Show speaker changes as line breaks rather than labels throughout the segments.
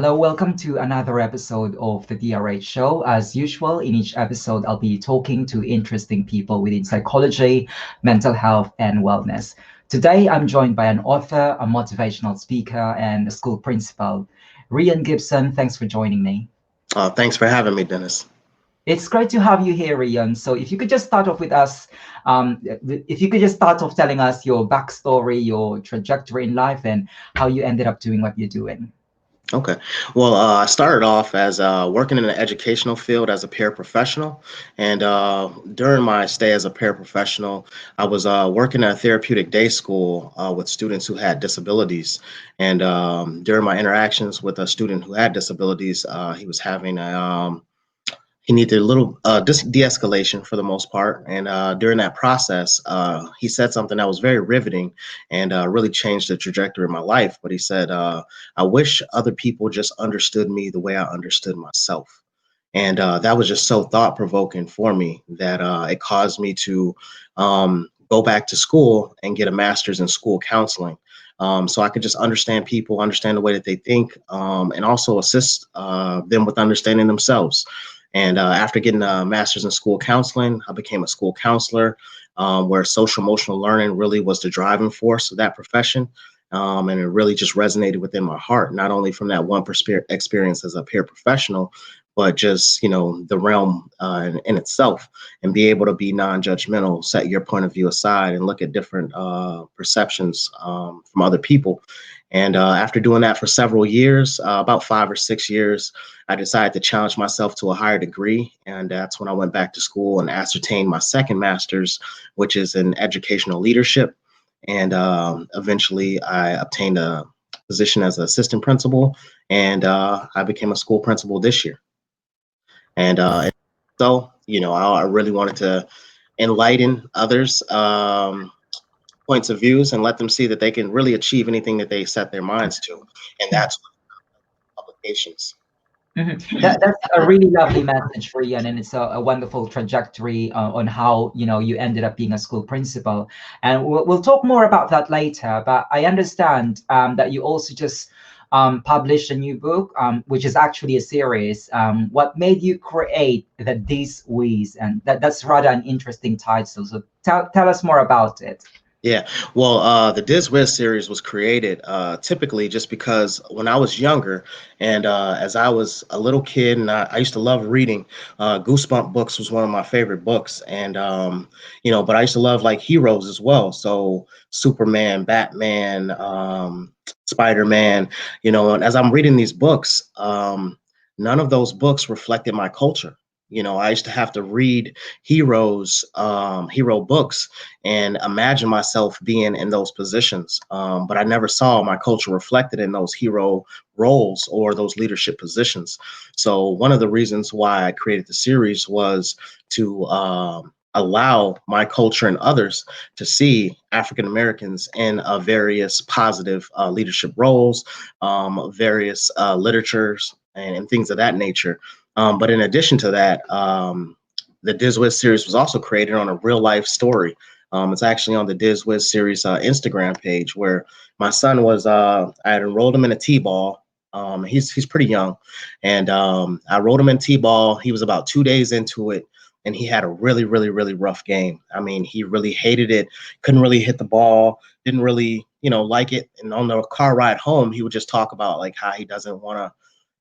Hello, welcome to another episode of the DRH Show. As usual, in each episode, I'll be talking to interesting people within psychology, mental health, and wellness. Today, I'm joined by an author, a motivational speaker, and a school principal. Rhen Gibson, thanks for joining me.
Thanks for having me, Dennis.
It's great to have you here, Rheon. So if you could just start off with us, if you could just start off telling us your backstory, your trajectory in life, and how you ended up doing what you're doing.
Okay. Well, I started off as working in the educational field as a paraprofessional. And during my stay as a paraprofessional, I was working at a therapeutic day school with students who had disabilities. And during my interactions with a student who had disabilities, he was having he needed a little de-escalation for the most part. And during that process, he said something that was very riveting and really changed the trajectory of my life. But he said, I wish other people just understood me the way I understood myself. And that was just so thought provoking for me that it caused me to go back to school and get a master's in school counseling. So I could just understand people, understand the way that they think, and also assist them with understanding themselves. And after getting a master's in school counseling, I became a school counselor, where social emotional learning really was the driving force of that profession. And it really just resonated within my heart, not only from that one experience as a peer professional, but just, the realm in itself, and be able to be non-judgmental, set your point of view aside and look at different perceptions from other people. And after doing that for several years, about 5 or 6 years, I decided to challenge myself to a higher degree. And that's when I went back to school and ascertained my second master's, which is in educational leadership. And eventually I obtained a position as an assistant principal, and I became a school principal this year. And I really wanted to enlighten others' points of views and let them see that they can really achieve anything that they set their minds to. And that's publications.
That's a really lovely message for Ian, and it's a wonderful trajectory on how you ended up being a school principal. And we'll talk more about that later. But I understand that you also just published a new book, which is actually a series. What made you create the Diz Wiz? And that's rather an interesting title. So tell us more about it.
Yeah, well, the Diz Wiz series was created typically just because when I was younger, and as I was a little kid, and I used to love reading. Goosebump books was one of my favorite books, and but I used to love like heroes as well. So Superman, Batman, Spider-Man, and as I'm reading these books, none of those books reflected my culture. I used to have to read hero books and imagine myself being in those positions. But I never saw my culture reflected in those hero roles or those leadership positions. So one of the reasons why I created the series was to allow my culture and others to see African Americans in various positive leadership roles, various literatures, and things of that nature. But in addition to that, the Diz Wiz series was also created on a real life story. It's actually on the Diz Wiz series Instagram page, where my son was, I had enrolled him in a T-ball. He's pretty young, and I enrolled him in T-ball. He was about 2 days into it, and he had a really, really, really rough game. I mean, he really hated it, couldn't really hit the ball, didn't really, like it. And on the car ride home, he would just talk about like how he doesn't want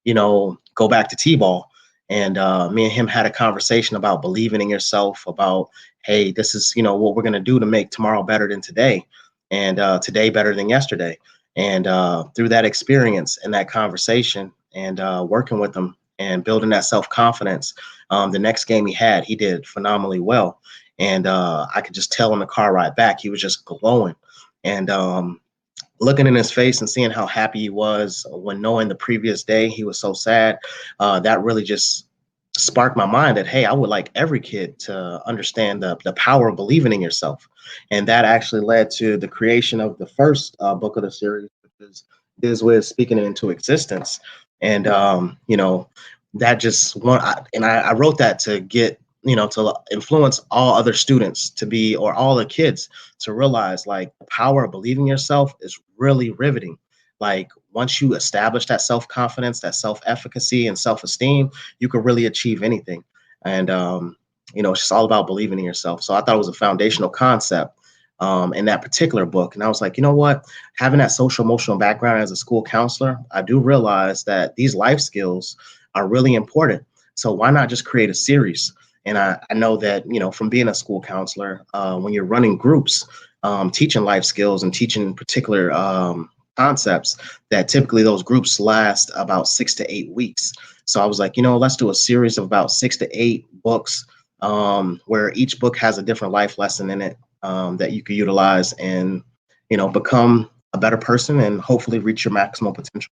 to, go back to T-ball. And me and him had a conversation about believing in yourself, about, hey, this is, what we're going to do to make tomorrow better than today, and today better than yesterday. And through that experience and that conversation and working with him and building that self-confidence, the next game he did phenomenally well. And I could just tell on the car ride back, he was just glowing. And looking in his face and seeing how happy he was when knowing the previous day he was so sad, that really just sparked my mind that, hey, I would like every kid to understand the power of believing in yourself. And that actually led to the creation of the first book of the series, which is Diz Wiz Speaking It Into Existence. And, that just I wrote that to get, to influence all other students to be, or all the kids to realize like the power of believing yourself is really riveting. Like once you establish that self-confidence, that self-efficacy and self-esteem, you can really achieve anything. And it's just all about believing in yourself. So I thought it was a foundational concept in that particular book. And I was like, you know what? Having that social emotional background as a school counselor, I do realize that these life skills are really important. So why not just create a series? And I know that, from being a school counselor, when you're running groups, teaching life skills and teaching particular concepts, that typically those groups last about 6 to 8 weeks. So I was like, let's do a series of about 6 to 8 books, where each book has a different life lesson in it, that you could utilize and, become a better person and hopefully reach your maximum potential.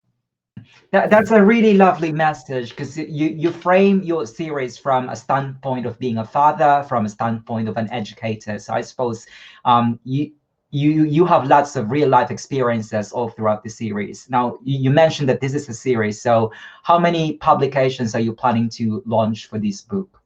That's a really lovely message, because you frame your series from a standpoint of being a father, from a standpoint of an educator. So I suppose you have lots of real life experiences all throughout the series. Now you mentioned that this is a series. So how many publications are you planning to launch for this book?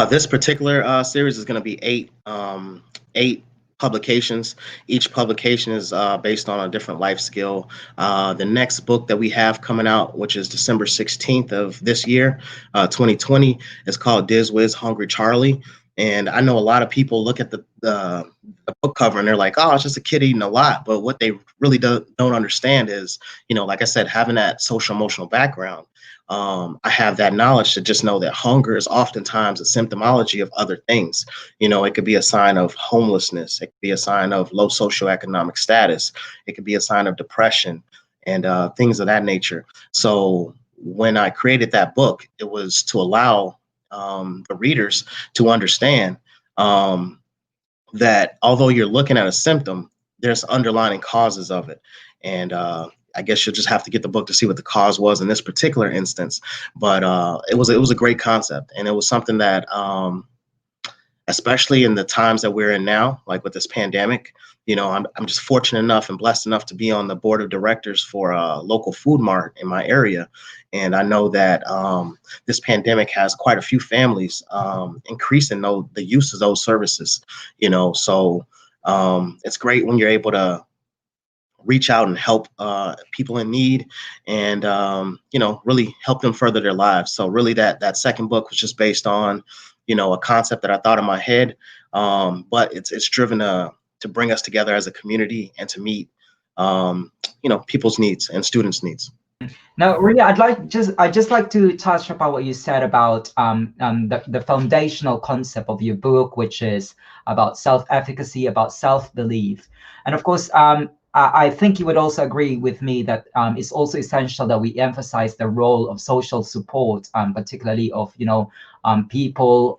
This particular series is going to be eight publications. Each publication is based on a different life skill. The next book that we have coming out, which is December 16th of this year, 2020, is called Diz Wiz, Hungry Charlie. And I know a lot of people look at the book cover and they're like, oh, it's just a kid eating a lot. But what they really don't understand is, like I said, having that social emotional background. I have that knowledge to just know that hunger is oftentimes a symptomology of other things. It could be a sign of homelessness. It could be a sign of low socioeconomic status. It could be a sign of depression and things of that nature. So when I created that book, it was to allow the readers to understand that although you're looking at a symptom, there's underlying causes of it. And I guess you'll just have to get the book to see what the cause was in this particular instance. But it was a great concept, and it was something that, especially in the times that we're in now, like with this pandemic, I'm just fortunate enough and blessed enough to be on the board of directors for a local food mart in my area. And I know that this pandemic has quite a few families increasing the use of those services, so it's great when you're able to reach out and help people in need, and really help them further their lives. So really that second book was just based on a concept that I thought in my head, but it's driven to bring us together as a community and to meet people's needs and students' needs.
Now, really, I just like to touch upon what you said about the foundational concept of your book, which is about self-efficacy, about self-belief, and of course, I think you would also agree with me that it's also essential that we emphasize the role of social support, particularly of people.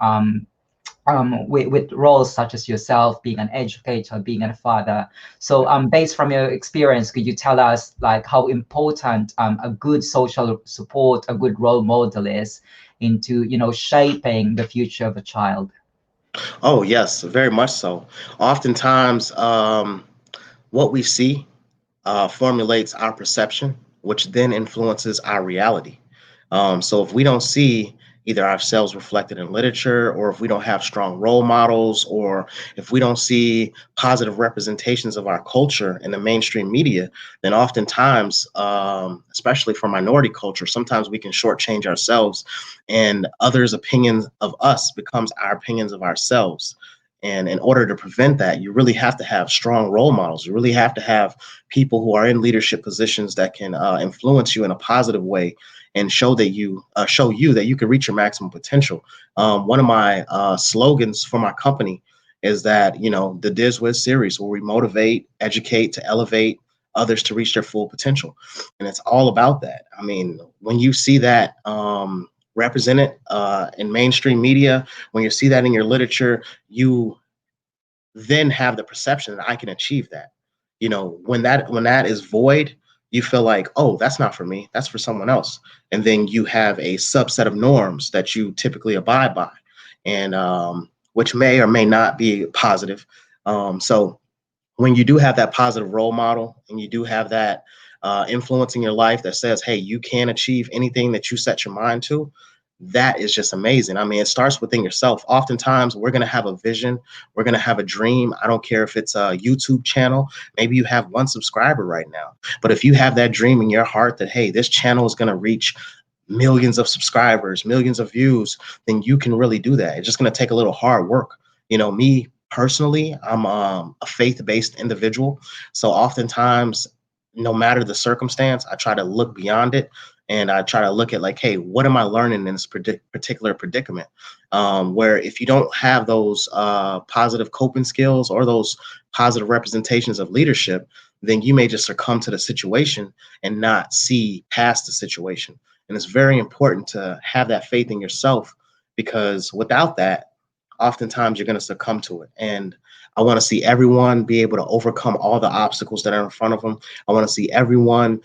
With roles such as yourself, being an educator, being a father. So based from your experience, could you tell us like how important a good social support, a good role model is into shaping the future of a child?
Oh yes, very much so. Oftentimes, what we see formulates our perception, which then influences our reality. So if we don't see either ourselves reflected in literature, or if we don't have strong role models, or if we don't see positive representations of our culture in the mainstream media, then oftentimes, especially for minority culture, sometimes we can shortchange ourselves, and others' opinions of us becomes our opinions of ourselves. And in order to prevent that, you really have to have strong role models. You really have to have people who are in leadership positions that can influence you in a positive way and show you that you can reach your maximum potential. One of my slogans for my company is that the Diz Wiz series, where we motivate, educate to elevate others to reach their full potential, and it's all about that. I mean, when you see that represented in mainstream media, when you see that in your literature, you then have the perception that I can achieve that. When that is void, you feel like, oh, that's not for me, that's for someone else. And then you have a subset of norms that you typically abide by, and which may or may not be positive. So when you do have that positive role model, and you do have that influence in your life that says, hey, you can achieve anything that you set your mind to, that is just amazing. I mean, it starts within yourself. Oftentimes, we're going to have a vision, we're going to have a dream. I don't care if it's a YouTube channel, maybe you have one subscriber right now. But if you have that dream in your heart that, hey, this channel is going to reach millions of subscribers, millions of views, then you can really do that. It's just going to take a little hard work. Me personally, I'm a faith-based individual. So oftentimes, no matter the circumstance, I try to look beyond it, and I try to look at like, hey, what am I learning in this particular predicament? Where if you don't have those positive coping skills or those positive representations of leadership, then you may just succumb to the situation and not see past the situation. And it's very important to have that faith in yourself, because without that, oftentimes you're going to succumb to it. And I want to see everyone be able to overcome all the obstacles that are in front of them. I want to see everyone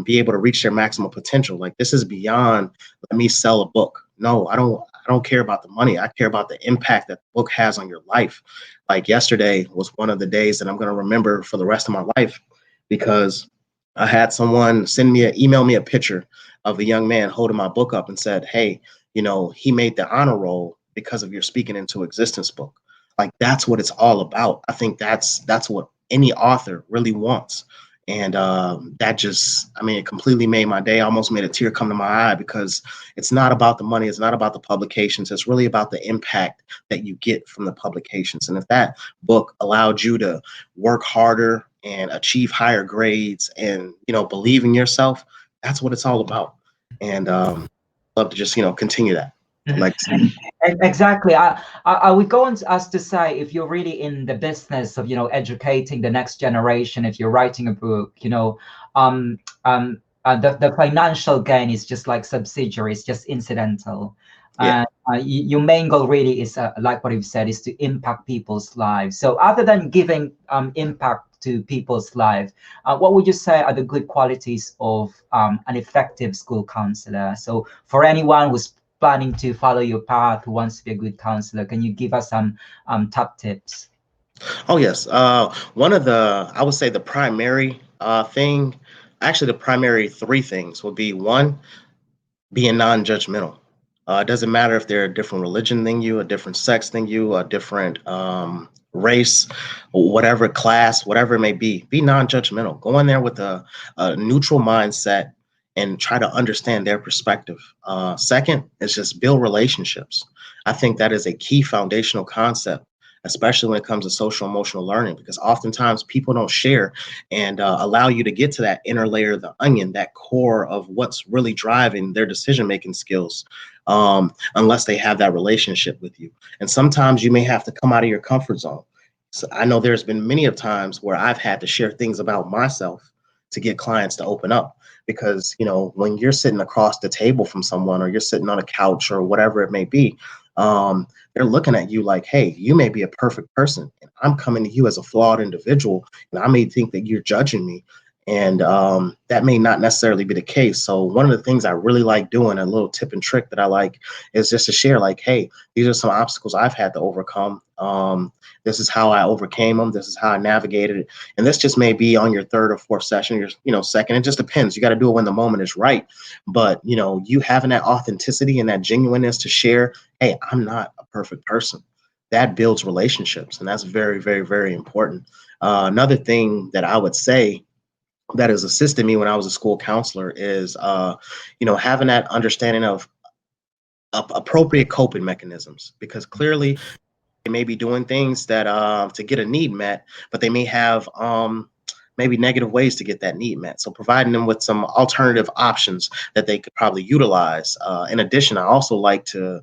be able to reach their maximum potential. Like, this is beyond let me sell a book. No, I don't. I don't care about the money. I care about the impact that the book has on your life. Like, yesterday was one of the days that I'm going to remember for the rest of my life, because I had someone email me a picture of a young man holding my book up and said, hey, he made the honor roll because of your speaking into existence book. Like, that's what it's all about. I think that's what any author really wants. And that just, I mean, it completely made my day. I almost made a tear come to my eye, because it's not about the money. It's not about the publications. It's really about the impact that you get from the publications. And if that book allowed you to work harder and achieve higher grades and, believe in yourself, that's what it's all about. And love to just, continue that. Like,
Exactly. I would go on as to say, if you're really in the business of, educating the next generation, if you're writing a book, the financial gain is just like subsidiary, it's just incidental.
yeah.
Your main goal really is, like what you've said, is to impact people's lives. So other than giving impact to people's lives, what would you say are the good qualities of an effective school counselor? So for anyone who's planning to follow your path, who wants to be a good counselor, can you give us some top tips?
Oh, yes. One of I would say the primary actually, the primary three things would be: one, being non-judgmental. It doesn't matter if they're a different religion than you, a different sex than you, a different race, whatever class, whatever it may be. Be non-judgmental. Go in there with a neutral mindset and try to understand their perspective. Second is just build relationships. I think that is a key foundational concept, especially when it comes to social emotional learning, because oftentimes people don't share and allow you to get to that inner layer of the onion, that core of what's really driving their decision making skills, unless they have that relationship with you. And sometimes you may have to come out of your comfort zone. So I know there's been many of times where I've had to share things about myself to get clients to open up, because when you're sitting across the table from someone, or you're sitting on a couch or whatever it may be, they're looking at you like, hey, you may be a perfect person, and I'm coming to you as a flawed individual, and I may think that you're judging me. And that may not necessarily be the case. So one of the things I really like doing, a little tip and trick that I like, is just to share like, hey, these are some obstacles I've had to overcome. This is how I overcame them. This is how I navigated it. And this just may be on your third or fourth session, your second. It just depends. You got to do it when the moment is right. But you having that authenticity and that genuineness to share, hey, I'm not a perfect person. That builds relationships, and that's very, very, very important. Another thing that I would say that has assisted me when I was a school counselor is, having that understanding of appropriate coping mechanisms, because clearly they may be doing things that to get a need met, but they may have maybe negative ways to get that need met. So providing them with some alternative options that they could probably utilize. In addition, I also like to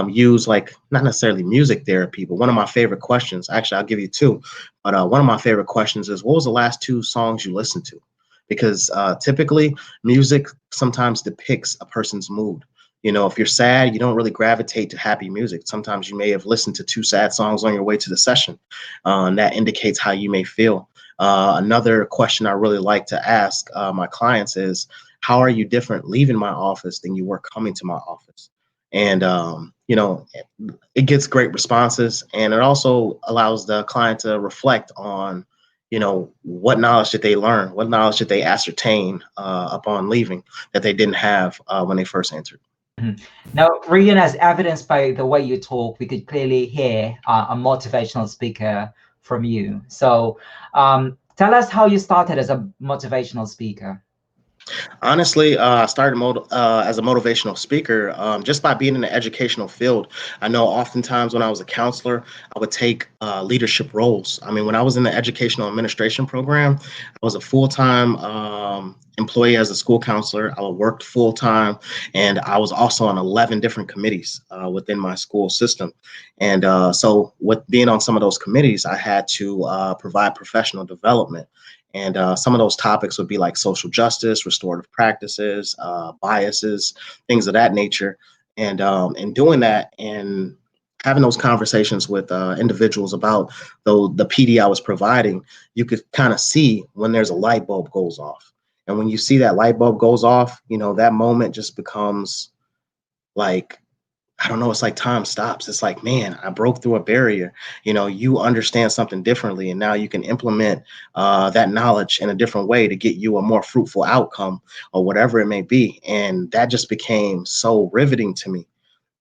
use, like, not necessarily music therapy, but one of my favorite questions, actually, I'll give you two, but one of my favorite questions is, what was the last two songs you listened to? Because typically music sometimes depicts a person's mood. If you're sad, you don't really gravitate to happy music. Sometimes you may have listened to two sad songs on your way to the session, and that indicates how you may feel. Another question I really like to ask my clients is, how are you different leaving my office than you were coming to my office? And it gets great responses, and it also allows the client to reflect on what knowledge did they learn, what knowledge did they ascertain upon leaving that they didn't have when they first entered.
Mhm. Now, Rheon, as evidenced by the way you talk, we could clearly hear a motivational speaker from you. So, tell us how you started as a motivational speaker.
Honestly, I started as a motivational speaker just by being in the educational field. I know oftentimes when I was a counselor, I would take leadership roles. I mean, when I was in the educational administration program, I was a full-time employee as a school counselor. I worked full-time, and I was also on 11 different committees within my school system. And so with being on some of those committees, I had to provide professional development. And some of those topics would be like social justice, restorative practices, biases, things of that nature. And doing that and having those conversations with individuals about the PD I was providing, you could kind of see when there's a light bulb goes off. And when you see that light bulb goes off, you know, that moment just becomes like, I don't know, it's like time stops. It's like, man, I broke through a barrier. You know, you understand something differently, and now you can implement that knowledge in a different way to get you a more fruitful outcome or whatever it may be. And that just became so riveting to me.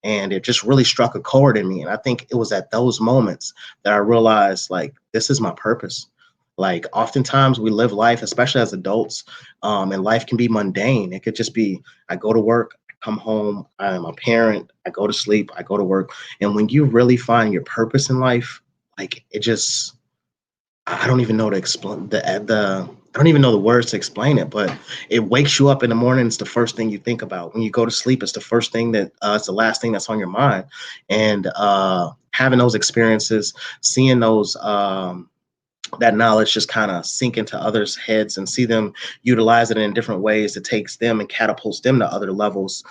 And it just really struck a chord in me. And I think it was at those moments that I realized, like, this is my purpose. Like, oftentimes we live life, especially as adults, and life can be mundane. It could just be, I go to work, come home, I'm a parent, I go to sleep, I go to work. And when you really find your purpose in life, like, it just, I don't even know to explain the I don't even know the words to explain it, but it wakes you up in the morning. It's the first thing you think about. When you go to sleep, it's the first thing that it's the last thing that's on your mind. And having those experiences, seeing those that knowledge just kind of sink into others' heads and see them utilize it in different ways, it takes them and catapults them to other levels.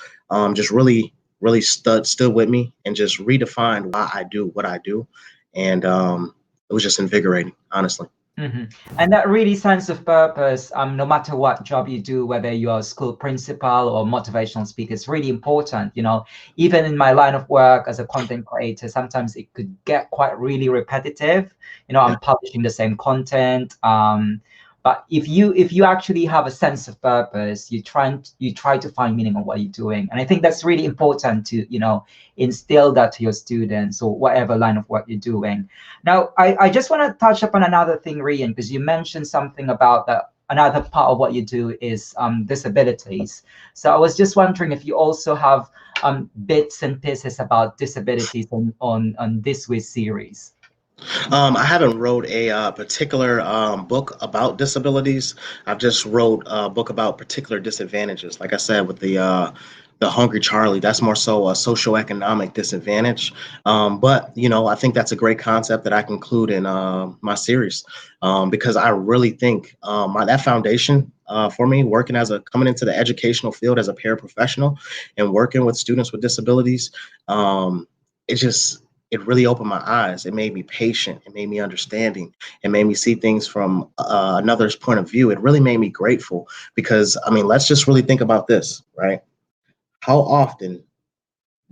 Just really stood with me and just redefined why I do what I do. And it was just invigorating, honestly.
Mhm. And that really sense of purpose, no matter what job you do, whether you're a school principal or motivational speaker, is really important. You know, even in my line of work as a content creator, sometimes it could get quite really repetitive. You know,
Yeah.
I'm publishing the same content. But if you actually have a sense of purpose, you try to find meaning on what you're doing. And I think that's really important to, instill that to your students or whatever line of work you're doing. Now, I just want to touch upon another thing, Rheon, because you mentioned something about that. Another part of what you do is disabilities. So I was just wondering if you also have bits and pieces about disabilities on this Wiz series.
I haven't wrote a particular book about disabilities. I've just wrote a book about particular disadvantages. Like I said, with the Hungry Charlie, that's more so a socioeconomic disadvantage. But you know, I think that's a great concept that I can include in my series because I really think that foundation for me, working as a coming into the educational field as a paraprofessional and working with students with disabilities, it just it really opened my eyes. It made me patient. It made me understanding. It made me see things from another's point of view. It really made me grateful because, I mean, let's just really think about this, right? How often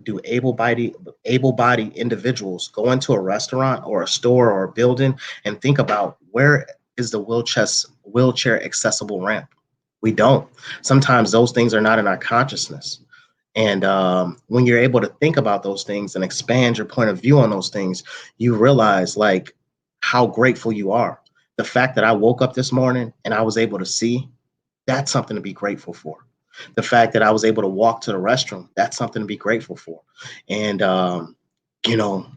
do able-bodied individuals go into a restaurant or a store or a building and think about where is the wheelchair accessible ramp? We don't. Sometimes those things are not in our consciousness. And when you're able to think about those things and expand your point of view on those things, you realize like how grateful you are. The fact that I woke up this morning and I was able to see, that's something to be grateful for. The fact that I was able to walk to the restroom, that's something to be grateful for. And you know,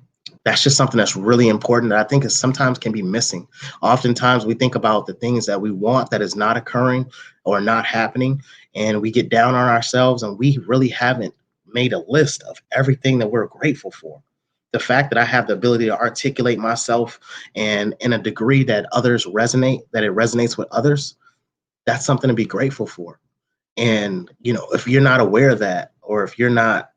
that's just something that's really important that I think is sometimes can be missing. Oftentimes we think about the things that we want that is not occurring or not happening, and we get down on ourselves and we really haven't made a list of everything that we're grateful for. The fact that I have the ability to articulate myself and in a degree that others resonate, that it resonates with others, that's something to be grateful for. And, you know, if you're not aware of that, or if you're not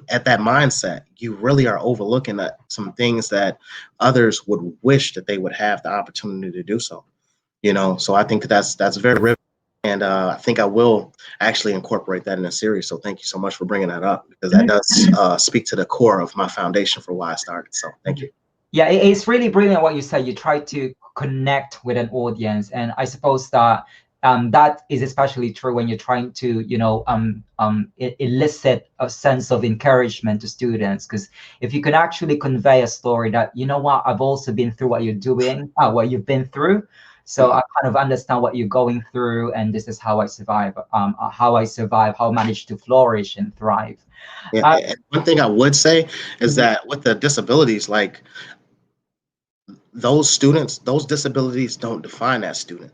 at that mindset, you really are overlooking at some things that others would wish that they would have the opportunity to do so. You know, so I think that that's very riveting, and I think I will actually incorporate that in a series. So thank you so much for bringing that up because that does speak to the core of my foundation for why I started. So thank you.
Yeah, it's really brilliant what you said. You try to connect with an audience, and I suppose that that is especially true when you're trying to, elicit a sense of encouragement to students. Because if you can actually convey a story that, you know what, I've also been through what you're doing, what you've been through. So I kind of understand what you're going through, and this is how I survive, how I managed to flourish and thrive.
Yeah,
Uh,
and one thing I would say is that with the disabilities, like those students, those disabilities don't define that student.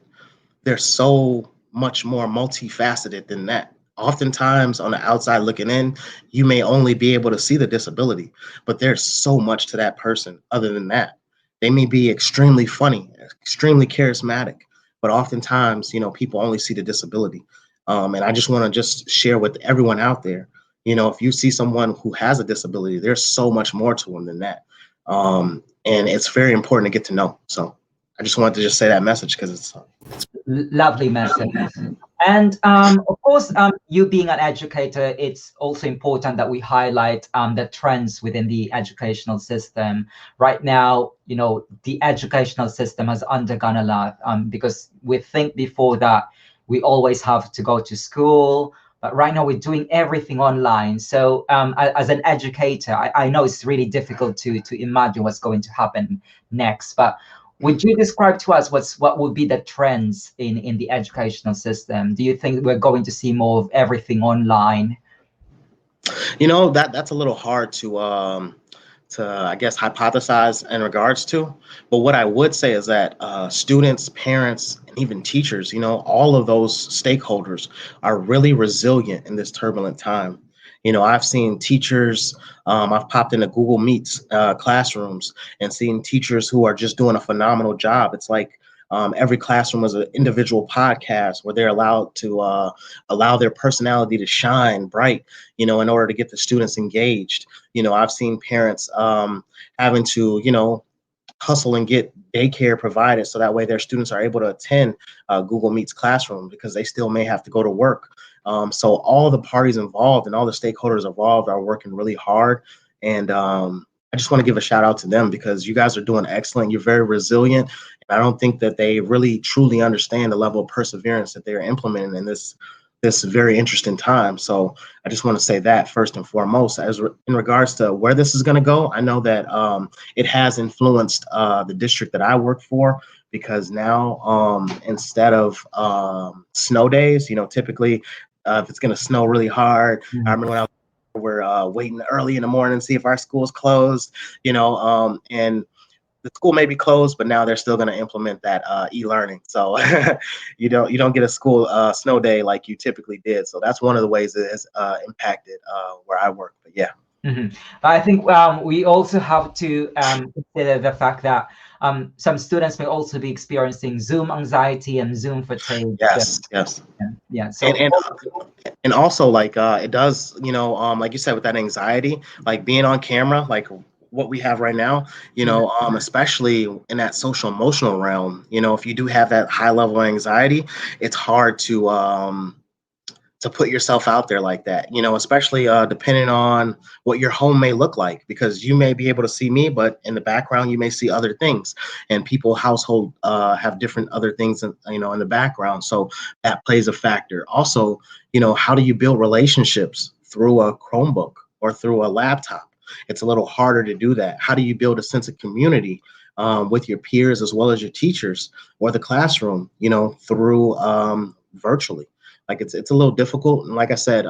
They're so much more multifaceted than that. Oftentimes, on the outside looking in, you may only be able to see the disability, but there's so much to that person other than that. They may be extremely funny, extremely charismatic, but oftentimes, people only see the disability. And I just want to just share with everyone out there, if you see someone who has a disability, there's so much more to them than that. And it's very important to get to know. So I just wanted to just say that message because it's
Lovely message. And of course, you being an educator, it's also important that we highlight the trends within the educational system. Right now, the educational system has undergone a lot, because we think before that we always have to go to school, but right now we're doing everything online. So as an educator, I know it's really difficult to imagine what's going to happen next, but would you describe to us what would be the trends in the educational system? Do you think we're going to see more of everything online?
that's a little hard to I guess hypothesize in regards to. But what I would say is that students, parents, and even teachers, all of those stakeholders are really resilient in this turbulent time. I've seen teachers. I've popped into Google Meets classrooms and seen teachers who are just doing a phenomenal job. It's like every classroom is an individual podcast where they're allowed to allow their personality to shine bright, in order to get the students engaged. I've seen parents having to, hustle and get daycare provided so that way their students are able to attend Google Meets classroom because they still may have to go to work. So all the parties involved and all the stakeholders involved are working really hard. And I just want to give a shout out to them because you guys are doing excellent. You're very resilient. And I don't think that they really truly understand the level of perseverance that they're implementing in this very interesting time. So I just want to say that first and foremost. In regards to where this is going to go, I know that it has influenced the district that I work for because now instead of snow days, typically if it's going to snow really hard, I remember when we're waiting early in the morning to see if our school's closed, and the school may be closed, but now they're still going to implement that e-learning. So you don't get a school snow day like you typically did. So that's one of the ways it has impacted where I work. But yeah.
Mhm. I think we also have to consider the fact that some students may also be experiencing Zoom anxiety and Zoom fatigue. So,
Yes. Yes.
yeah.
And
So
and and also like it does, like you said, with that anxiety, like being on camera, like what we have right now, especially in that social emotional realm, if you do have that high level of anxiety, it's hard to put yourself out there like that, especially depending on what your home may look like, because you may be able to see me, but in the background, you may see other things, and people household have different other things, in the background. So that plays a factor. Also, how do you build relationships through a Chromebook or through a laptop? It's a little harder to do that. How do you build a sense of community with your peers as well as your teachers or the classroom, through virtually? Like it's a little difficult. And like I said,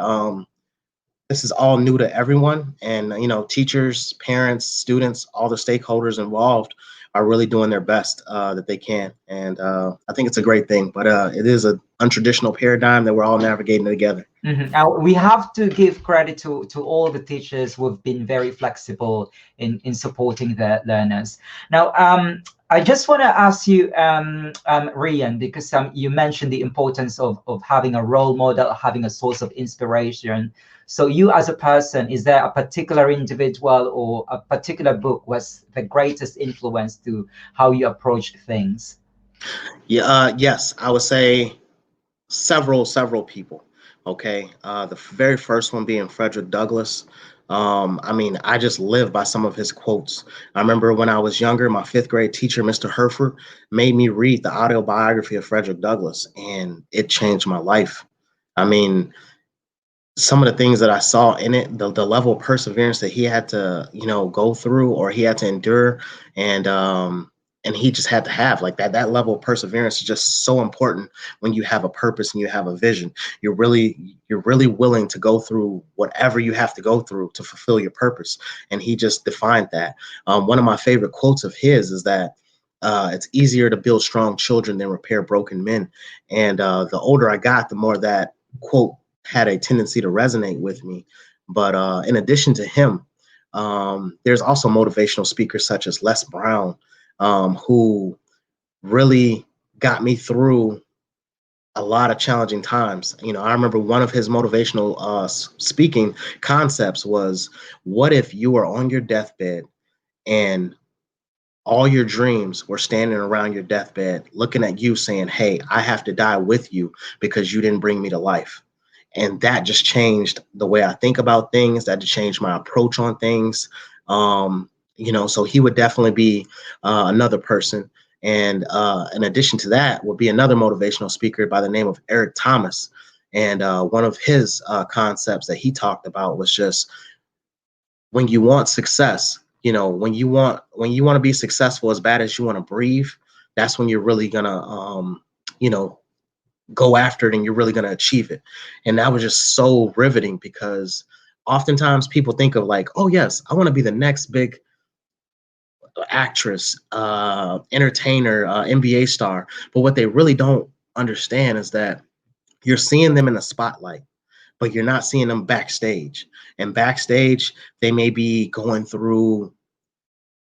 this is all new to everyone. And, teachers, parents, students, all the stakeholders involved are really doing their best that they can. And I think it's a great thing. But it is an untraditional paradigm that we're all navigating together.
We have to give credit to all the teachers who've been very flexible in supporting the learners. Now, I just want to ask you, Rheon, because you mentioned the importance of having a role model, having a source of inspiration. So you as a person, is there a particular individual or a particular book was the greatest influence to how you approach things?
Yeah. Yes, I would say several people. Okay. The very first one being Frederick Douglass. I mean, I just live by some of his quotes. I remember when I was younger, my fifth grade teacher, Mr. Herford, made me read the autobiography of Frederick Douglass, and it changed my life. I mean, some of the things that I saw in it, the level of perseverance that he had to, go through, or he had to endure, and he just had to have like that level of perseverance is just so important when you have a purpose and you have a vision. You're really willing to go through whatever you have to go through to fulfill your purpose. And he just defined that. One of my favorite quotes of his is that it's easier to build strong children than repair broken men. And the older I got, the more that quote had a tendency to resonate with me. But in addition to him, there's also motivational speakers such as Les Brown, who really got me through a lot of challenging times. I remember one of his motivational speaking concepts was, what if you were on your deathbed and all your dreams were standing around your deathbed looking at you saying, hey, I have to die with you because you didn't bring me to life. And that just changed the way I think about things. That just changed my approach on things. So he would definitely be another person. And in addition to that, would be another motivational speaker by the name of Eric Thomas. And one of his concepts that he talked about was just, when you want success, when you want to be successful as bad as you want to breathe, that's when you're really gonna you know go after it, and you're really going to achieve it. And that was just so riveting, because oftentimes people think of like, oh yes, I want to be the next big actress, entertainer, NBA star. But what they really don't understand is that you're seeing them in the spotlight, but you're not seeing them backstage. And backstage, they may be going through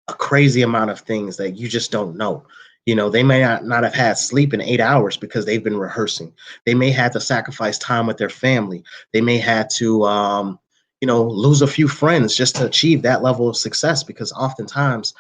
a crazy amount of things that you just don't know. They may not have had sleep in 8 hours because they've been rehearsing. They may have to sacrifice time with their family. They may have to, lose a few friends just to achieve that level of success, because oftentimes,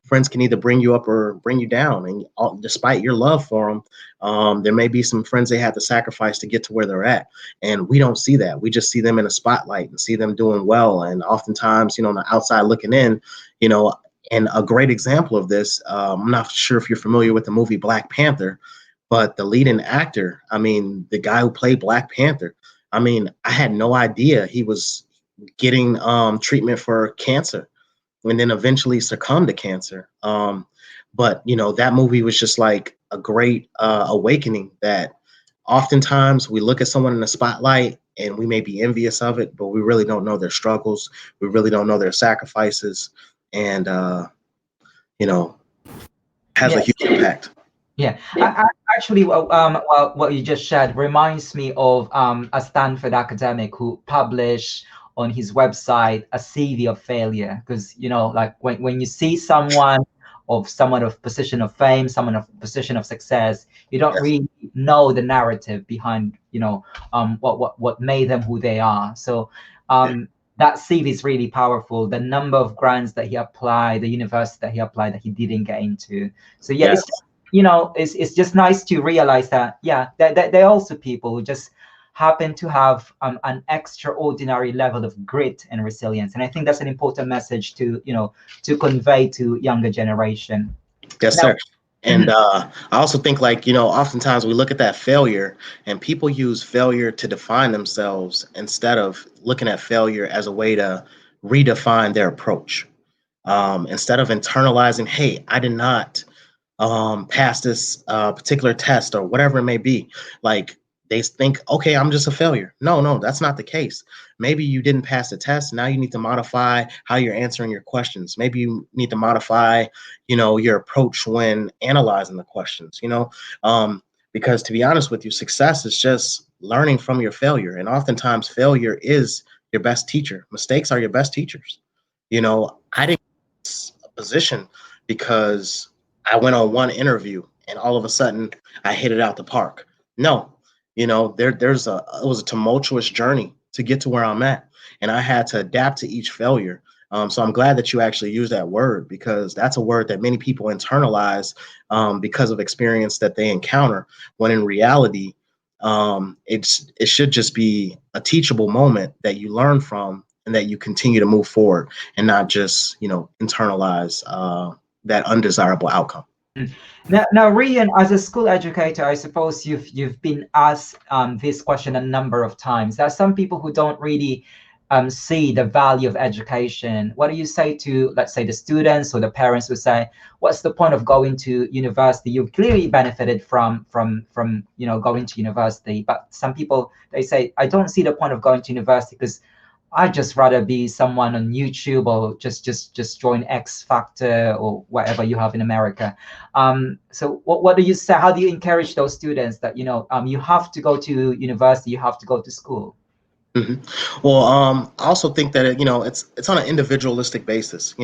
friends can either bring you up or bring you down. And despite your love for them, there may be some friends they have to sacrifice to get to where they're at. And we don't see that. We just see them in a spotlight and see them doing well. And oftentimes, on the outside looking in, you know, and a great example of this, I'm not sure if you're familiar with the movie Black Panther, but the leading actor, I mean, the guy who played Black Panther, I mean, I had no idea he was getting treatment for cancer, and then eventually succumbed to cancer. But that movie was just like a great awakening, that oftentimes we look at someone in the spotlight and we may be envious of it, but we really don't know their struggles. We really don't know their sacrifices. And you know, has a
Yeah.
huge impact.
Yeah, actually, what you just shared reminds me of a Stanford academic who published on his website a CV of failure. Because like when you see someone of position of fame, someone of position of success, you don't
Yes.
really know the narrative behind what made them who they are. So
Yeah.
that CV is really powerful. The number of grants that he applied, the university that he applied that he didn't get into. So yeah,
Yes.
it's just nice to realize that, yeah, they're also people who just happen to have an extraordinary level of grit and resilience. And I think that's an important message to convey to younger generation.
Yes,
Now,
sir. And
mhm,
I also think, like, oftentimes we look at that failure, and people use failure to define themselves instead of looking at failure as a way to redefine their approach. Instead of internalizing, hey, I did not pass this particular test or whatever it may be. Like, they think, okay, I'm just a failure. No, no, that's not the case. Maybe you didn't pass the test. Now you need to modify how you're answering your questions. Maybe you need to modify, your approach when analyzing the questions. Because to be honest with you, success is just learning from your failure, and oftentimes failure is your best teacher. Mistakes are your best teachers. I didn't get a position because I went on one interview and all of a sudden I hit it out the park. No, it was a tumultuous journey to get to where I'm at, and I had to adapt to each failure. So I'm glad that you actually use that word, because that's a word that many people internalize because of experience that they encounter. When in reality, it should just be a teachable moment that you learn from and that you continue to move forward and not just, internalize that undesirable outcome.
Mm. Now, Rheon, as a school educator, I suppose you've been asked this question a number of times. There are some people who don't really see the value of education. What do you say to, let's say, the students or the parents who say, "What's the point of going to university? You've clearly benefited from going to university." But some people, they say, "I don't see the point of going to university because I'd just rather be someone on YouTube or just join X Factor or whatever you have in America." So what do you say? How do you encourage those students that you have to go to university, you have to go to school?
hmm Well, I also think that it's on an individualistic basis.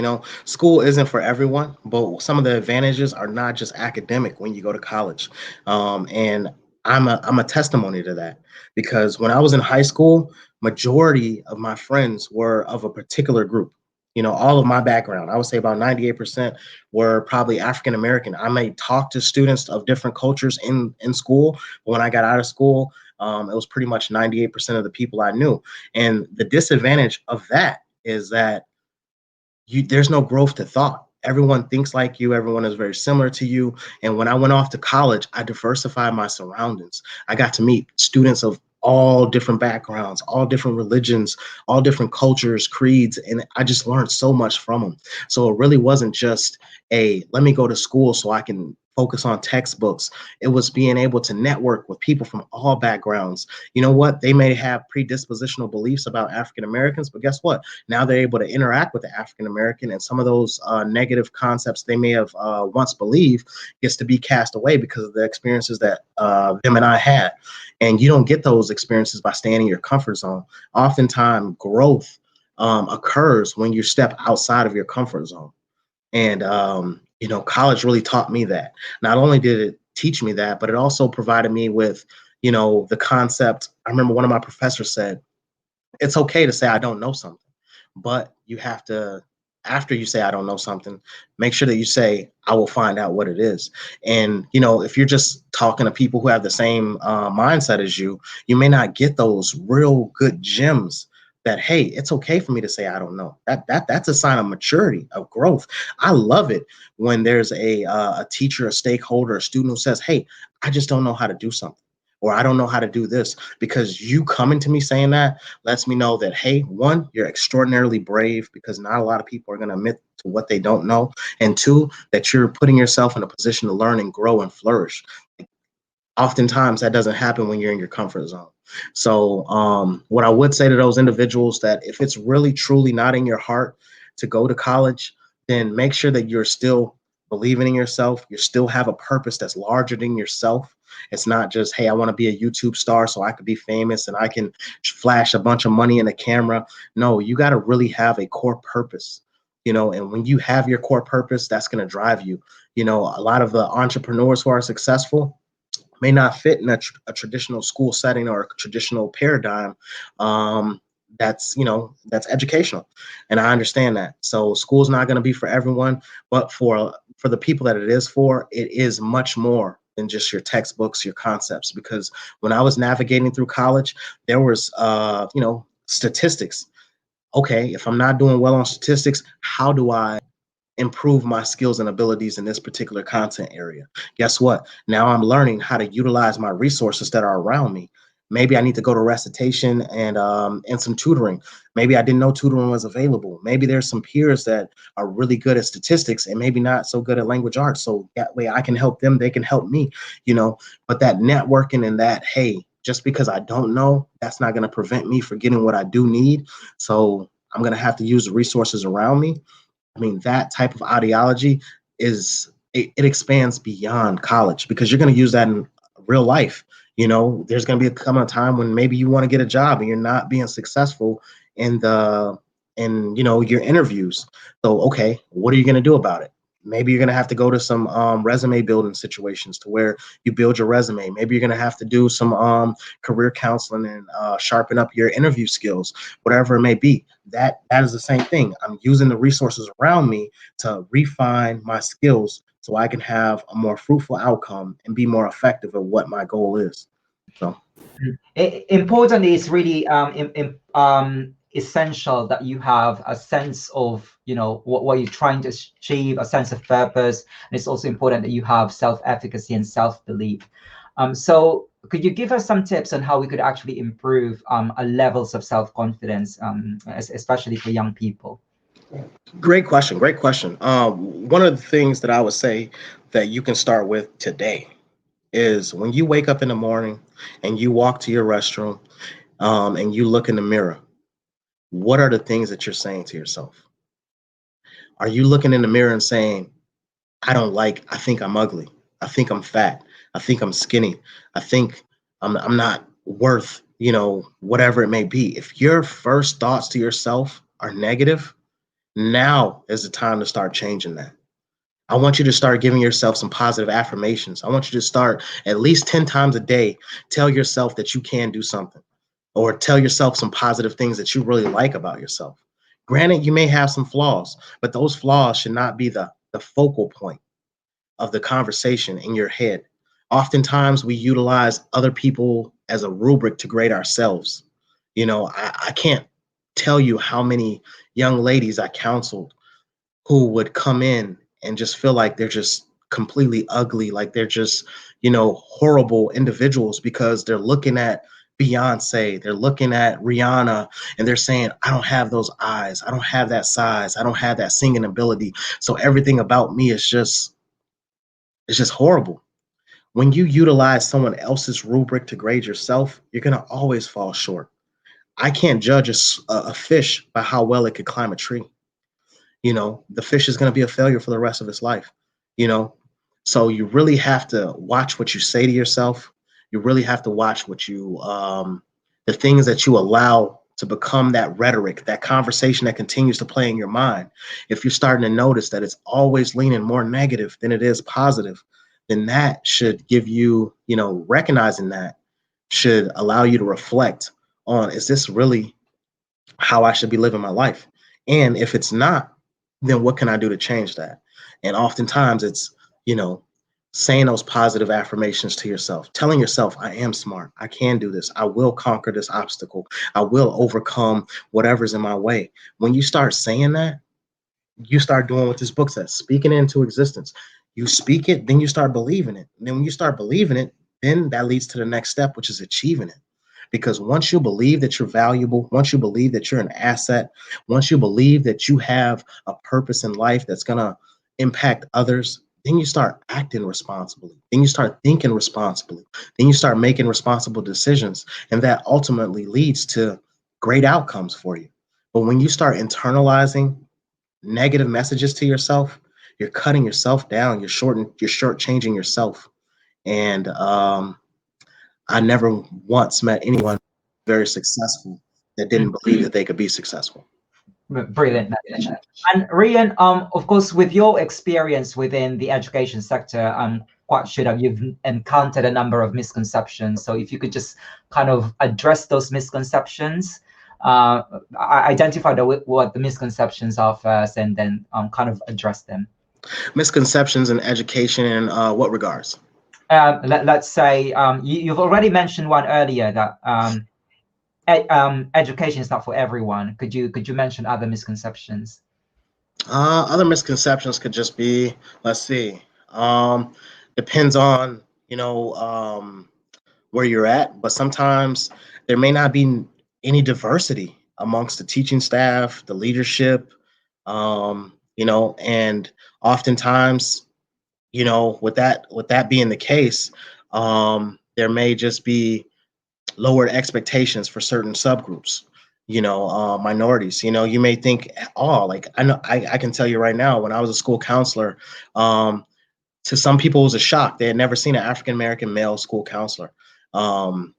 School isn't for everyone, but some of the advantages are not just academic when you go to college, and I'm a testimony to that because when I was in high school, majority of my friends were of a particular group. All of my background, I would say about 98% were probably African American. I may talk to students of different cultures in school, but when I got out of school, it was pretty much 98% of the people I knew. And the disadvantage of that is that there's no growth to thought. Everyone thinks like you, everyone is very similar to you. And when I went off to college, I diversified my surroundings. I got to meet students of all different backgrounds, all different religions, all different cultures, creeds, and I just learned so much from them. So it really wasn't just a let me go to school so I can focus on textbooks. It was being able to network with people from all backgrounds. You know what? They may have predispositional beliefs about African Americans, but guess what? Now they're able to interact with the African American, and some of those negative concepts they may have once believed gets to be cast away because of the experiences that them and I had. And you don't get those experiences by staying in your comfort zone. Oftentimes, growth occurs when you step outside of your comfort zone. And college really taught me that. Not only did it teach me that, but it also provided me with, the concept. I remember one of my professors said, it's okay to say I don't know something, but you have to, after you say I don't know something, make sure that you say I will find out what it is. And if you're just talking to people who have the same mindset as you may not get those real good gems. That hey, it's okay for me to say I don't know. That's a sign of maturity, of growth. I love it when there's a teacher, a stakeholder, a student who says, "Hey, I just don't know how to do something." Or I don't know how to do this, because you coming to me saying that lets me know that, hey, one, you're extraordinarily brave because not a lot of people are going to admit to what they don't know. And two, that you're putting yourself in a position to learn and grow and flourish. Oftentimes that doesn't happen when you're in your comfort zone. So what I would say to those individuals, that if it's really truly not in your heart to go to college, then make sure that you're still believing in yourself. You still have a purpose that's larger than yourself. It's not just, hey, I want to be a YouTube star so I could be famous and I can flash a bunch of money in a camera. No, you got to really have a core purpose. And when you have your core purpose, that's going to drive you. A lot of the entrepreneurs who are successful may not fit in a traditional school setting or a traditional paradigm. That's educational, and I understand that. So school's not going to be for everyone, but for the people that it is for, it is much more than just your textbooks, your concepts. Because when I was navigating through college, there was statistics. Okay, if I'm not doing well on statistics, how do I improve my skills and abilities in this particular content area? Guess what? Now I'm learning how to utilize my resources that are around me. Maybe I need to go to recitation and some tutoring. Maybe I didn't know tutoring was available. Maybe there's some peers that are really good at statistics and maybe not so good at language arts. So that way I can help them, they can help me, But that networking and that, hey, just because I don't know, that's not going to prevent me from getting what I do need. So I'm going to have to use the resources around me. I mean, that type of ideology it expands beyond college, because you're going to use that in real life. There's going to be come a time when maybe you want to get a job and you're not being successful in your interviews. So, okay, what are you going to do about it? Maybe you're going to have to go to some resume building situations to where you build your resume. Maybe you're going to have to do some career counseling and sharpen up your interview skills, whatever it may be. That is the same thing. I'm using the resources around me to refine my skills so I can have a more fruitful outcome and be more effective at what my goal is. So
Important is really essential that you have a sense of, what you're trying to achieve, a sense of purpose. And it's also important that you have self-efficacy and self-belief. So could you give us some tips on how we could actually improve our levels of self-confidence, especially for young people?
Great question. Great question. One of the things that I would say that you can start with today is when you wake up in the morning and you walk to your restroom, and you look in the mirror, what are the things that you're saying to yourself? Are you looking in the mirror and saying, I think I'm ugly. I think I'm fat. I think I'm skinny. I think I'm not worth, whatever it may be. If your first thoughts to yourself are negative, now is the time to start changing that. I want you to start giving yourself some positive affirmations. I want you to start at least 10 times a day, tell yourself that you can do something, or tell yourself some positive things that you really like about yourself. Granted, you may have some flaws, but those flaws should not be the focal point of the conversation in your head. Oftentimes, we utilize other people as a rubric to grade ourselves. I can't tell you how many young ladies I counseled who would come in and just feel like they're just completely ugly, like they're just, horrible individuals because they're looking at Beyonce, they're looking at Rihanna, and they're saying, I don't have those eyes, I don't have that size, I don't have that singing ability. So everything about me is just, it's just horrible. When you utilize someone else's rubric to grade yourself, you're gonna always fall short. I can't judge a fish by how well it could climb a tree. The fish is going to be a failure for the rest of its life. you know so you really have to watch what you say to yourself. You really have to watch what you the things that you allow to become that rhetoric, that conversation that continues to play in your mind. If you're starting to notice that it's always leaning more negative than it is positive, then that should give you, recognizing that should allow you to reflect on, is this really how I should be living my life? And if it's not, then what can I do to change that? And oftentimes it's, you know, saying those positive affirmations to yourself, telling yourself, I am smart. I can do this. I will conquer this obstacle. I will overcome whatever's in my way. When you start saying that, you start doing what this book says, speaking it into existence. You speak it, then you start believing it. And then when you start believing it, then that leads to the next step, which is achieving it. Because once you believe that you're valuable, once you believe that you're an asset, once you believe that you have a purpose in life that's going to impact others, then you start acting responsibly. Then you start thinking responsibly. Then you start making responsible decisions. And that ultimately leads to great outcomes for you. But when you start internalizing negative messages to yourself, you're cutting yourself down. You're shortchanging yourself. And I never once met anyone very successful that didn't believe that they could be successful.
Brilliant message. And Rheon, of course, with your experience within the education sector, I'm quite sure that you've encountered a number of misconceptions. So if you could just kind of address those misconceptions, identify what the misconceptions are first, and then kind of address them.
Misconceptions in education in what regards?
Let's say you've already mentioned one earlier that education is not for everyone. Could you mention other misconceptions?
Other misconceptions could just be, let's see, depends on, where you're at, but sometimes there may not be any diversity amongst the teaching staff, the leadership, and oftentimes, with that being the case, there may just be lowered expectations for certain subgroups, minorities. You may think, oh, like I know, I can tell you right now, when I was a school counselor, to some people it was a shock. They had never seen an African American male school counselor. And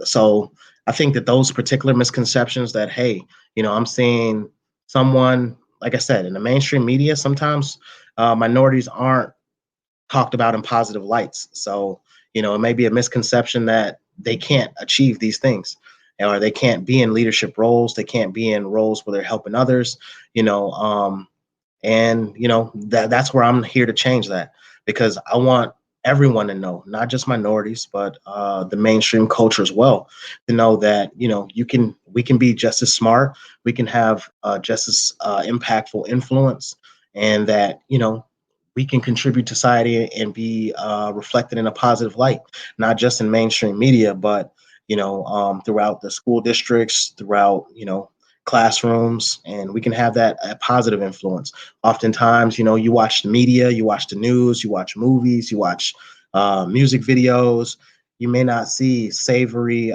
so I think that those particular misconceptions that, hey, I'm seeing someone, like I said, in the mainstream media, sometimes minorities aren't talked about in positive lights. So, it may be a misconception that they can't achieve these things, or they can't be in leadership roles. They can't be in roles where they're helping others, and that's where I'm here to change that, because I want everyone to know, not just minorities, but the mainstream culture as well, to know that we can be just as smart, we can have just as impactful influence, and that we can contribute to society and be reflected in a positive light, not just in mainstream media, but throughout the school districts, throughout classrooms, and we can have that a positive influence. Oftentimes, you watch the media, you watch the news, you watch movies, you watch music videos. You may not see savory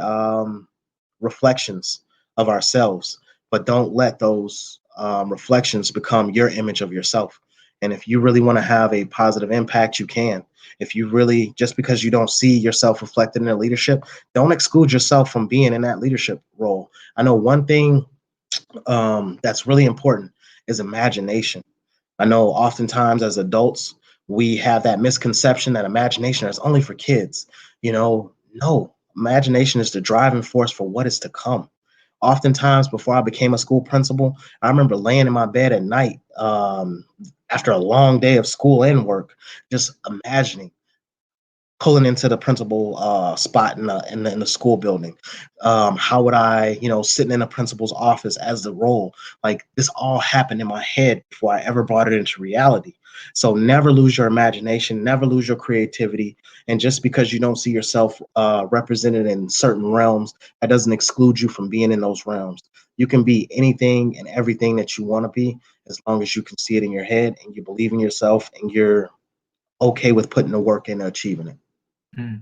reflections of ourselves, but don't let those reflections become your image of yourself. And if you really want to have a positive impact, you can. If you really, just because you don't see yourself reflected in a leadership, don't exclude yourself from being in that leadership role. I know one thing that's really important is imagination. I know oftentimes as adults, we have that misconception that imagination is only for kids. No, imagination is the driving force for what is to come. Oftentimes, before I became a school principal, I remember laying in my bed at night after a long day of school and work, just imagining pulling into the principal spot in the school building. How would I, sitting in a principal's office as the role? Like this all happened in my head before I ever brought it into reality. So never lose your imagination, never lose your creativity, and just because you don't see yourself represented in certain realms, that doesn't exclude you from being in those realms. You can be anything and everything that you want to be, as long as you can see it in your head and you believe in yourself and you're okay with putting the work in achieving it.
Mm.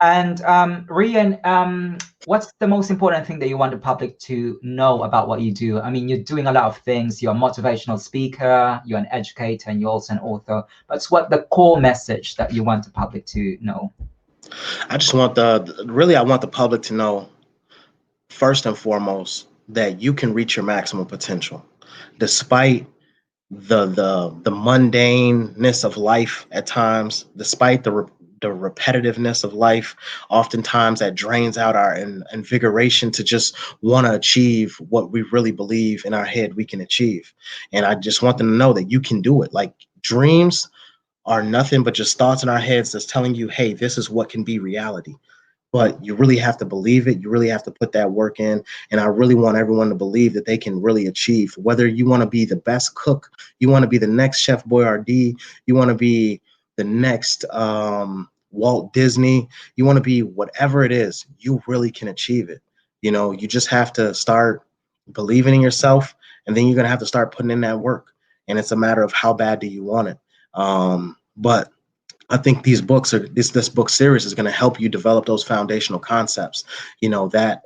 And Rheon, what's the most important thing that you want the public to know about what you do? I mean, you're doing a lot of things. You're a motivational speaker, you're an educator, and you're also an author. But what the core message that you want the public to know?
I just want I want the public to know first and foremost that you can reach your maximum potential, despite the mundaneness of life at times, despite the repetitiveness of life. Oftentimes that drains out our invigoration to just want to achieve what we really believe in our head we can achieve. And I just want them to know that you can do it. Like dreams are nothing but just thoughts in our heads that's telling you, hey, this is what can be reality. But you really have to believe it. You really have to put that work in. And I really want everyone to believe that they can really achieve. Whether you want to be the best cook, you want to be the next Chef Boyardee, you want to be the next Walt Disney, you want to be whatever it is, you really can achieve it. You just have to start believing in yourself, and then you're going to have to start putting in that work. And it's a matter of how bad do you want it. But I think this book series is going to help you develop those foundational concepts. That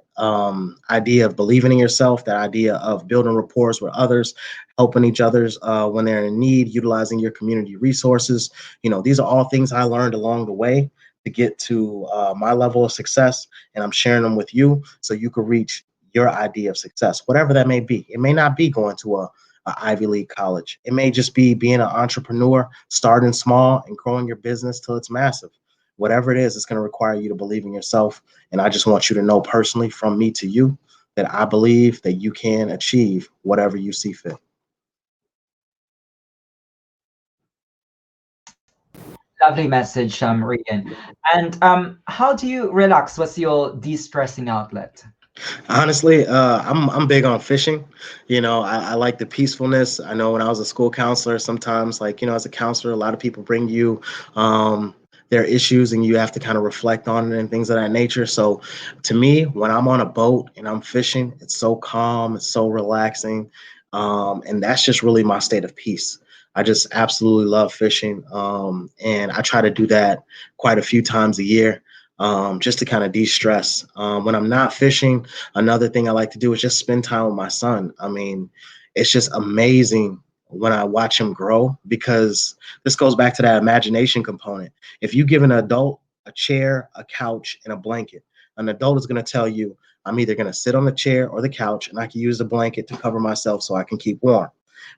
idea of believing in yourself, that idea of building rapport with others, helping each other's when they're in need, utilizing your community resources. These are all things I learned along the way to get to my level of success, and I'm sharing them with you so you can reach your idea of success, whatever that may be. It may not be going to a Ivy League college. It may just be being an entrepreneur, starting small and growing your business till it's massive. Whatever it is, it's going to require you to believe in yourself. And I just want you to know personally from me to you that I believe that you can achieve whatever you see fit.
Lovely message, Rheon. And how do you relax? What's your de-stressing outlet?
Honestly, I'm big on fishing. I like the peacefulness. I know when I was a school counselor, sometimes like as a counselor, a lot of people bring you um, their issues, and you have to kind of reflect on it and things of that nature. So, to me, when I'm on a boat and I'm fishing, it's so calm, it's so relaxing, and that's just really my state of peace. I just absolutely love fishing, and I try to do that quite a few times a year, just to kind of de-stress. When I'm not fishing, another thing I like to do is just spend time with my son. I mean, it's just amazing when I watch him grow, because this goes back to that imagination component. If you give an adult a chair, a couch, and a blanket, an adult is going to tell you, I'm either going to sit on the chair or the couch, and I can use the blanket to cover myself so I can keep warm.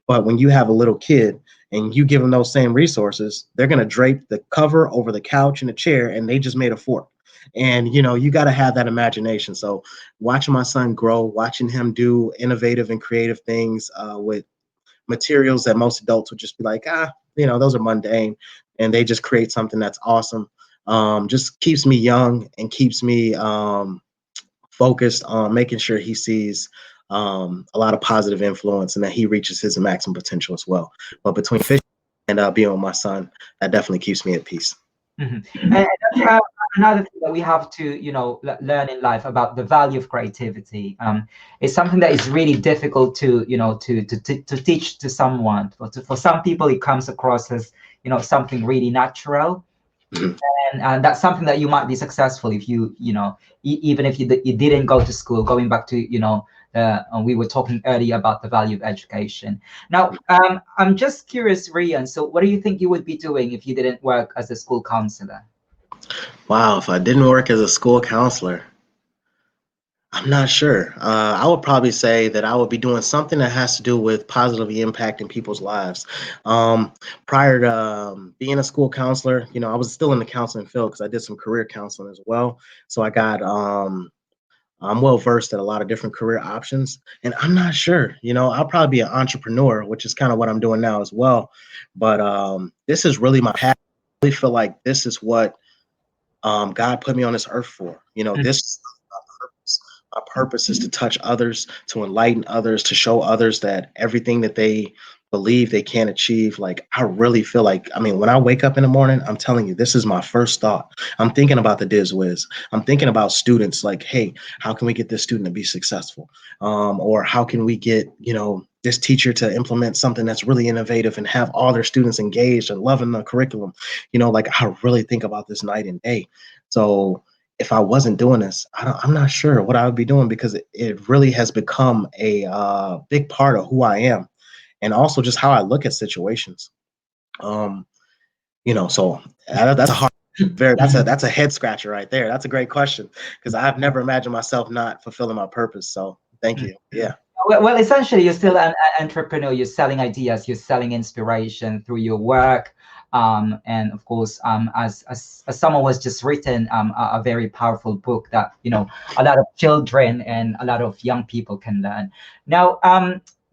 But when you have a little kid and you give them those same resources, they're going to drape the cover over the couch and the chair, and they just made a fort. And you got to have that imagination. So watching my son grow, watching him do innovative and creative things with materials that most adults would just be like, those are mundane, and they just create something that's awesome. Just keeps me young and keeps me focused on making sure he sees a lot of positive influence and that he reaches his maximum potential as well. But between fishing and being with my son, that definitely keeps me at peace.
And that's another thing that we have to, learn in life about the value of creativity. It's something that is really difficult to, to teach to someone. For some people, it comes across as, something really natural. And that's something that you might be successful if you, even if you didn't go to school. Going back to, we were talking earlier about the value of education. Now, I'm just curious, Rheon, so what do you think you would be doing if you didn't work as a school counselor?
Wow, if I didn't work as a school counselor, I'm not sure. I would probably say that I would be doing something that has to do with positively impacting people's lives. Um, Prior to being a school counselor, I was still in the counseling field because I did some career counseling as well. So I'm well versed at a lot of different career options, and I'm not sure. I'll probably be an entrepreneur, which is kind of what I'm doing now as well. But this is really my passion. I really feel like this is what God put me on this earth for. This is my purpose. My purpose is to touch others, to enlighten others, to show others that everything that they believe they can achieve. Like, I really feel like, when I wake up in the morning, I'm telling you, this is my first thought. I'm thinking about the Diz Wiz. I'm thinking about students like, hey, how can we get this student to be successful? Or how can we get, this teacher to implement something that's really innovative and have all their students engaged and loving the curriculum. Like, I really think about this night and day. So if I wasn't doing this, I'm not sure what I would be doing, because it really has become a big part of who I am, and also just how I look at situations. So that's a hard, that's a head scratcher right there. That's a great question, because I've never imagined myself not fulfilling my purpose. So thank you. Yeah.
Well, essentially, you're still an entrepreneur. You're selling ideas. You're selling inspiration through your work, and of course, as someone was just written a very powerful book that a lot of children and a lot of young people can learn. Now,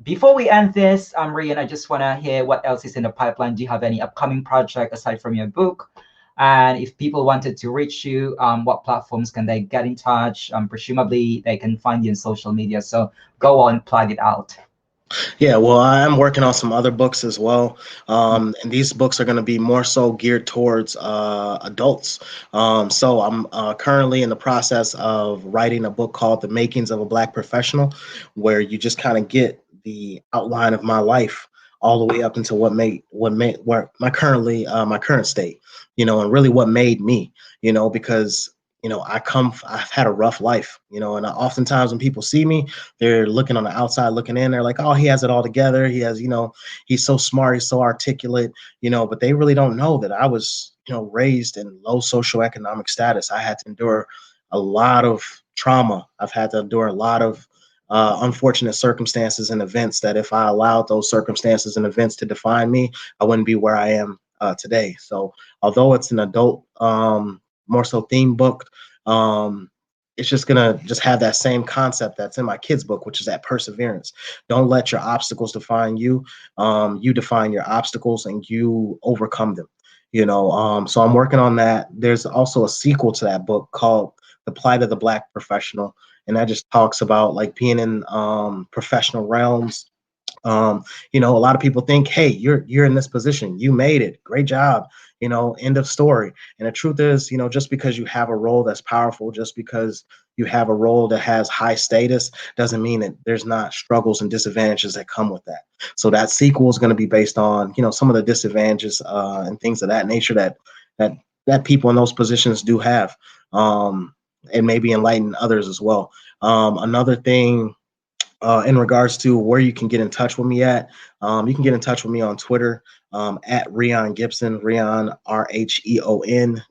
before we end this, Rheon, I just want to hear what else is in the pipeline. Do you have any upcoming project aside from your book? And if people wanted to reach you, what platforms can they get in touch? Presumably, they can find you in social media. So go on, plug it out.
Yeah, well, I'm working on some other books as well. And these books are going to be more so geared towards adults. So I'm currently in the process of writing a book called The Makings of a Black Professional, where you just kind of get the outline of my life all the way up into where my current state, and really what made me, because I've had a rough life, and oftentimes when people see me, they're looking on the outside looking in. They're like, oh, he has it all together. He has, he's so smart. He's so articulate, but they really don't know that I was, raised in low socioeconomic status. I had to endure a lot of trauma. I've had to endure a lot of unfortunate circumstances and events that if I allowed those circumstances and events to define me, I wouldn't be where I am today. So although it's an adult, more so theme book, it's just gonna just have that same concept that's in my kids book, which is that perseverance. Don't let your obstacles define you. You define your obstacles and you overcome them. So I'm working on that. There's also a sequel to that book called The Plight of the Black Professional, and that just talks about like being in professional realms. A lot of people think, hey, you're in this position, you made it, great job, end of story. And the truth is, just because you have a role that's powerful, just because you have a role that has high status, doesn't mean that there's not struggles and disadvantages that come with that. So that sequel is going to be based on, some of the disadvantages and things of that nature that people in those positions do have, and maybe enlighten others as well. Another thing in regards to where you can get in touch with me at, you can get in touch with me on Twitter at Rhen Gibson, Rheon, RheonGibson.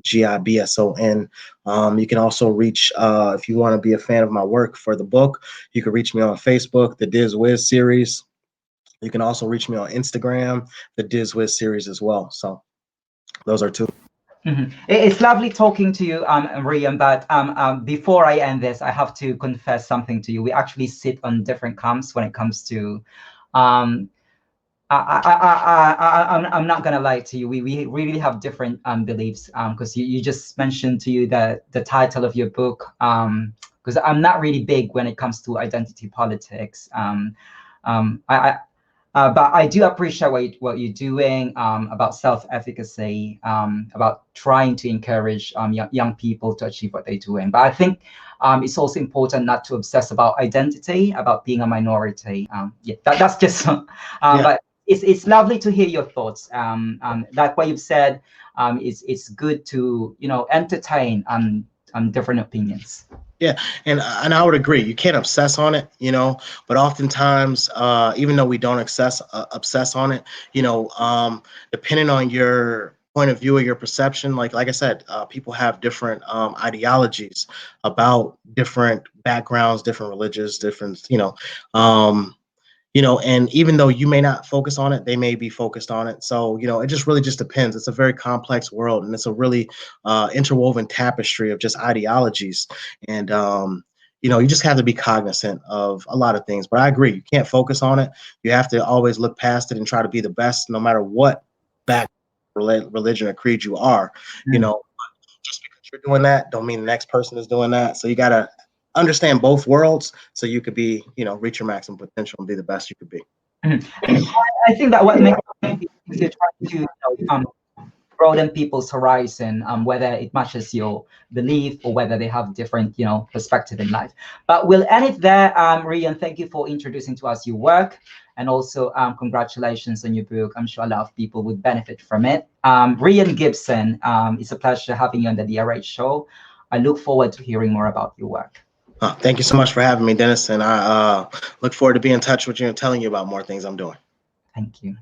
You can also reach, if you want to be a fan of my work for the book, you can reach me on Facebook, the Diz Wiz series. You can also reach me on Instagram, the Diz Wiz series as well. So those are two.
It's lovely talking to you, Rheon, but before I end this, I have to confess something to you. We actually sit on different camps when it comes to I'm not gonna lie to you. We really have different beliefs, because you just mentioned to you the title of your book, because I'm not really big when it comes to identity politics. I But I do appreciate what you're doing, about self-efficacy, about trying to encourage young people to achieve what they're doing. But I think it's also important not to obsess about identity, about being a minority. Yeah, that's just.
Yeah.
But it's lovely to hear your thoughts. Like what you've said, it's good to entertain different opinions.
Yeah, and I would agree. You can't obsess on it, but oftentimes, even though we don't obsess on it, depending on your point of view or your perception, like I said, people have different ideologies about different backgrounds, different religions, different, and even though you may not focus on it, they may be focused on it. So, it just really just depends. It's a very complex world, and it's a really interwoven tapestry of just ideologies. And, you just have to be cognizant of a lot of things. But I agree, you can't focus on it. You have to always look past it and try to be the best, no matter what back religion or creed you are. You
Mm.
know, just because you're doing that, don't mean the next person is doing that. So you gotta understand both worlds so you could be, reach your maximum potential and be the best you could be.
Mhm. I think that what makes if you're trying to broaden people's horizon, whether it matches your belief or whether they have different, perspective in life. But we'll end it there. Rheon, thank you for introducing to us your work, and also congratulations on your book. I'm sure a lot of people would benefit from it. Rhen Gibson, it's a pleasure having you on the DRH show. I look forward to hearing more about your work.
Thank you so much for having me, Dennis, and I look forward to being in touch with you and telling you about more things I'm doing.
Thank you.